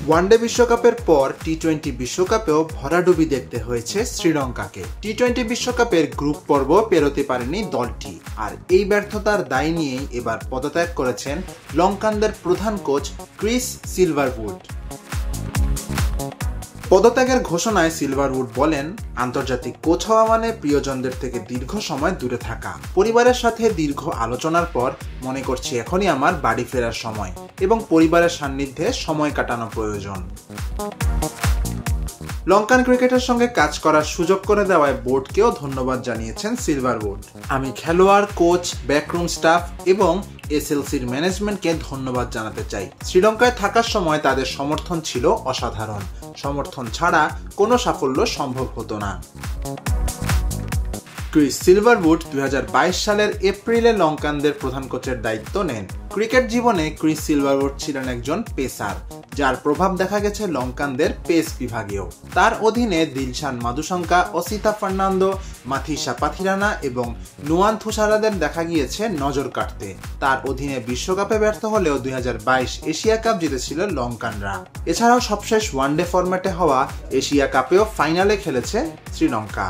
One day বিশ্বকাপের পর টি-20 বিশ্বকাপেও ভরাডুবি দেখতে হয়েছে শ্রীলঙ্কাকে। টি-20 বিশ্বকাপের গ্রুপ পর্ব পেরোতে পারেনি দলটি, আর এই ব্যর্থতার দায় নিয়েই এবার পদত্যাগ করেছেন লঙ্কানদের প্রধান কোচ ক্রিস সিলভারউড। পদত্যাগের ঘোষণায় সিলভারউড বলেন, আন্তর্জাতিক কোচ হওয়া মানে প্রিয়জনদের থেকে দীর্ঘ সময় দূরে থাকা। পরিবারের সাথে দীর্ঘ আলোচনার পর মনে করছি এখনই আমার বাড়ি ফেরার সময় এবং পরিবারের সান্নিধ্যে সময় কাটানো প্রয়োজন। লঙ্কান ক্রিকেটের সঙ্গে কাজ করার সুযোগ করে দেওয়ায় বোর্ডকেও ধন্যবাদ জানিয়েছেন সিলভারউড। আমি খেলোয়াড়, কোচ, ব্যাকরুম স্টাফ এবং এসএলসির ম্যানেজমেন্টকে ধন্যবাদ জানাতে চাই। শ্রীলঙ্কায় থাকার সময় তাদের সমর্থন ছিল অসাধারণ। সমর্থন ছাড়া কোনো সাফল্য সম্ভব হতো না। ক্রিস সিলভারউড 2022 সালের এপ্রিলে লঙ্কানদের প্রধান কোচের দায়িত্ব নেন। ক্রিকেট জীবনে ক্রিস সিলভারউড ছিলেন একজন পেসার, যার প্রভাব দেখা গেছে লঙ্কানদের পেস বিভাগেও। তার অধীনে দিলশান মাদুসঙ্কা, অসিতা ফার্নান্দো, মাথিসা পাথিরানা এবং নুয়ান থুসারাদের দেখা গিয়েছে নজর কাটতে। তার অধীনে বিশ্বকাপে ব্যর্থ হলেও 2022 এশিয়া কাপ জিতেছিল লঙ্কানরা। এছাড়াও সবশেষ ওয়ানডে ফরম্যাটে হওয়া এশিয়া কাপেও ফাইনালে খেলেছে শ্রীলঙ্কা।